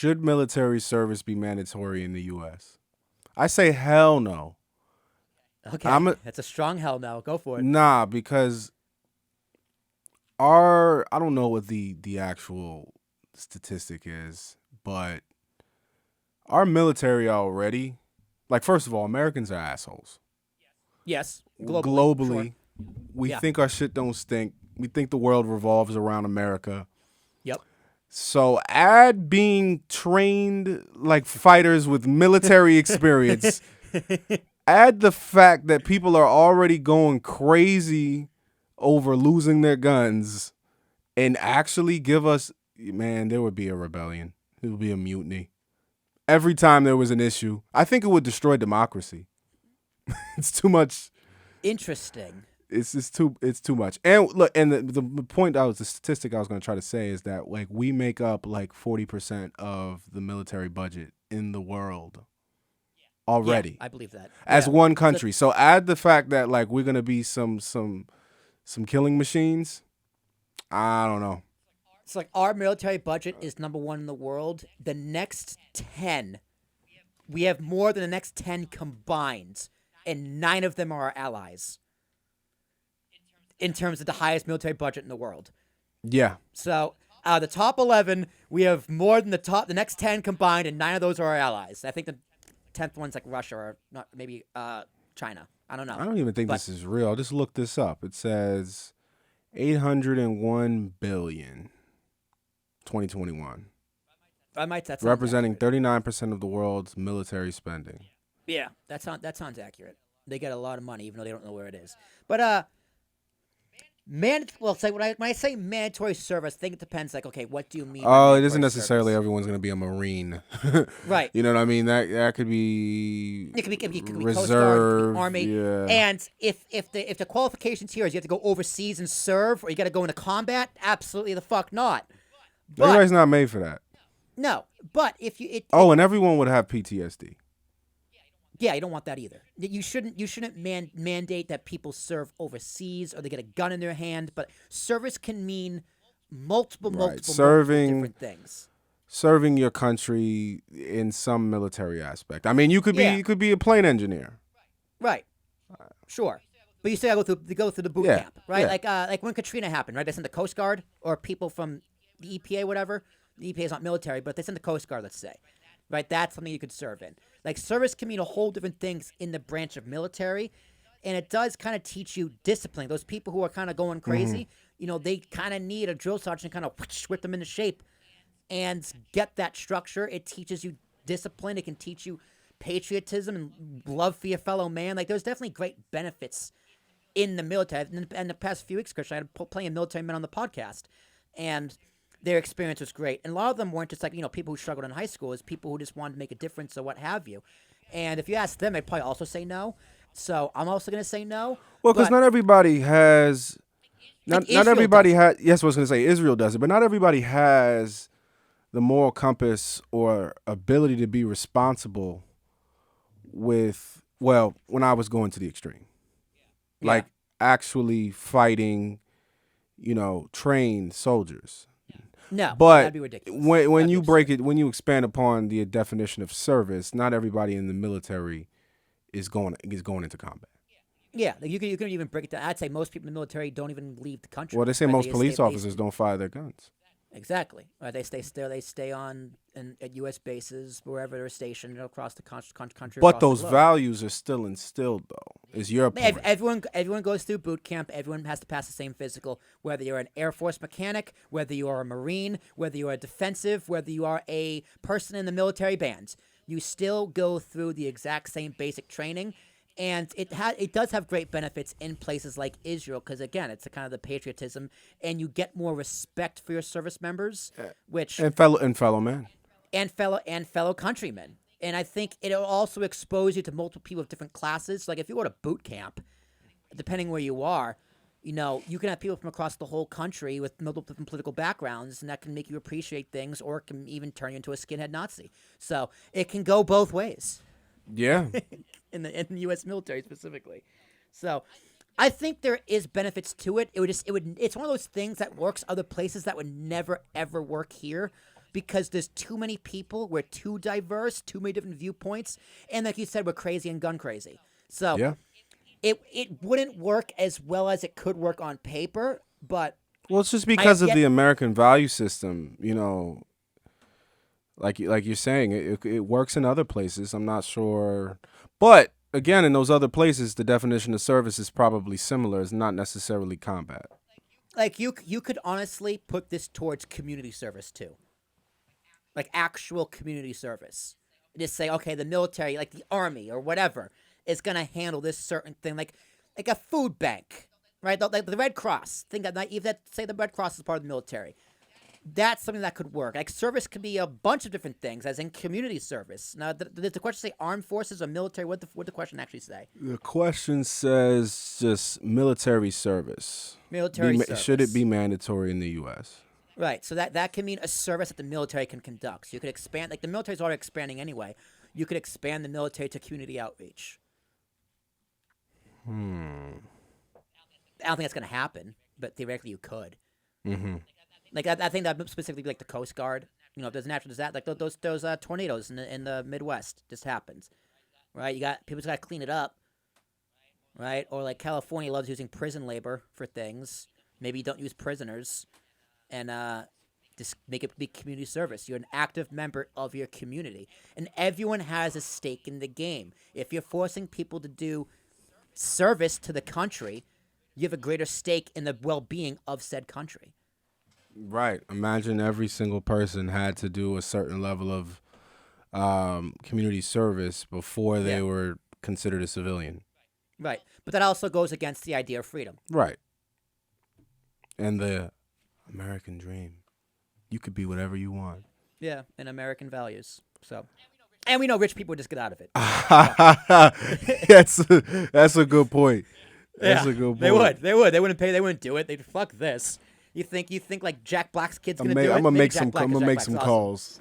should military service be mandatory in the U.S.? I say hell no. Okay, that's a strong hell no. Go for it. Nah, because I don't know what the actual statistic is, but our military already, like, first of all, Americans are assholes. Yes, globally, sure. Globally, we Yeah. think our shit don't stink. We think the world revolves around America. Yep. So add being trained like fighters with military experience. Add the fact that people are already going crazy over losing their guns, and actually give us, man, there would be a rebellion. It would be a mutiny. Every time there was an issue, I think it would destroy democracy. It's too much. Interesting. It's just too. It's too much. And look, and the point the statistic I was going to try to say is that, like, we make up like 40% of the military budget in the world already, Yeah, I believe that. as Yeah. one country. So add the fact that, like, we're gonna be some killing machines. I don't know. It's like our military budget is number one in the world. The next 10, we have more than the next 10 combined, and 9 of them are our allies in terms of the highest military budget in the world. Yeah, So out of the top 11, we have more than the next 10 combined, and 9 of those are our allies. I think the 10th one's like Russia or not, maybe China. I don't know. I don't even think But- this is real. I just looked this up. It says 801 billion, 2021, I might that sounds representing accurate. 39% of the world's military spending. Yeah, that sounds accurate. They get a lot of money, even though they don't know where it is. But say when I say mandatory service, I think it depends. Like, okay, what do you mean? by Oh, it mandatory isn't necessarily service? everyone's going to be a Marine. Right. You know what I mean? That could be It could be Coast Guard, it could reserve. be Army. Yeah. And if the qualifications here is you have to go overseas and serve, or you got to go into combat, absolutely the fuck not. But Everybody's not made for that. no, but if you Oh, and everyone would have PTSD. yeah, you don't want that either. You shouldn't mandate that people serve overseas or they get a gun in their hand. But service can mean multiple Serving- different things. Serving your country in some military aspect. I mean, you could Yeah. be a plane engineer. Right. Sure. But you still gotta go through the boot Yeah, camp, right? yeah. Like when Katrina happened, right? They sent the Coast Guard or people from the EPA, whatever. The EPA is not military, but they sent the Coast Guard, let's say. Right? That's something you could serve in. Like, service can mean a whole different things in the branch of military, and it does kind of teach you discipline. Those people who are kind of going crazy, they kind of need a drill sergeant to kind of whip them into shape and get that structure. It teaches you discipline. It can teach you patriotism and love for your fellow man. Like, there's definitely great benefits in the military. In the past few weeks, Christian, I had plenty of military men on the podcast, and their experience was great. And a lot of them weren't just like, people who struggled in high school. It's people who just wanted to make a difference or what have you. And if you ask them, they'd probably also say no. So I'm also going to say no. Well, because but- not everybody has. Not Israel everybody does has. Yes, I was going to say Israel does it, but not everybody has the moral compass or ability to be responsible with. Well, when I was going to the extreme, like actually fighting, trained soldiers. No, But that'd be ridiculous. when That'd be you absurd. break it, when you expand upon the definition of service, not everybody in the military is going into combat. Yeah, like you could even break it down. I'd say most people in the military don't even leave the country. Well, they say right? most police they- officers don't fire their guns. Exactly. Right, they stay on at U.S. bases wherever they're stationed across the country. But across those the globe. values are still instilled, though. Is your point? Everyone goes through boot camp. Everyone has to pass the same physical. Whether you're an Air Force mechanic, whether you are a Marine, whether you are defensive, whether you are a person in the military bands, you still go through the exact same basic training. And it does have great benefits in places like Israel because, again, it's the kind of the patriotism, and you get more respect for your service members, which and fellow men. and fellow countrymen. And I think it'll also expose you to multiple people of different classes. Like if you go to boot camp, depending where you are, you can have people from across the whole country with multiple different political backgrounds, and that can make you appreciate things, or it can even turn you into a skinhead Nazi. So it can go both ways Yeah. in the U.S. military specifically. So I think there is benefits to it. It's one of those things that works other places that would never ever work here. because there's too many people, we're too diverse, too many different viewpoints, and like you said, we're crazy and gun crazy. So Yeah. it wouldn't work as well as it could work on paper, but Well, it's just I have because of yet the American value system, like you're saying, it works in other places. I'm not sure, but again, in those other places, the definition of service is probably similar. It's not necessarily combat. like you could honestly put this towards community service too, like actual community service. Just say, okay, the military, like the army or whatever, is gonna handle this certain thing, like a food bank, right? Like the Red Cross. Think that not even say the Red Cross is part of the military. That's something that could work. Like service could be a bunch of different things, as in community service. Now, did the question say armed forces or military? What the question actually say? The question says just military service. Military service. Should it be mandatory in the U.S.? Right. So that can mean a service that the military can conduct. So you could expand, like the military's already expanding anyway. You could expand the military to community outreach. I don't think that's going to happen, but theoretically you could. Mm-hmm. Like I think that specifically like the Coast Guard. You know, if there's a natural disaster, like those tornadoes in the Midwest, just happens, right? You got people just got to clean it up, right? Or like California loves using prison labor for things. Maybe you don't use prisoners, and just make it be community service. You're an active member of your community, and everyone has a stake in the game. If you're forcing people to do service to the country, you have a greater stake in the well-being of said country. Right. Imagine every single person had to do a certain level of community service before they Yeah. were considered a civilian. Right. But that also goes against the idea of freedom. Right. And the American dream. You could be whatever you want. Yeah, and American values. So, and we know rich people just get out of it. That's a good point. That's a good point. They would. They wouldn't pay. They wouldn't do it. They'd fuck this. You think like Jack Black's kid's gonna do it? I'm gonna Maybe make Jack some. Black I'm 'cause gonna Jack make Black's some awesome. calls.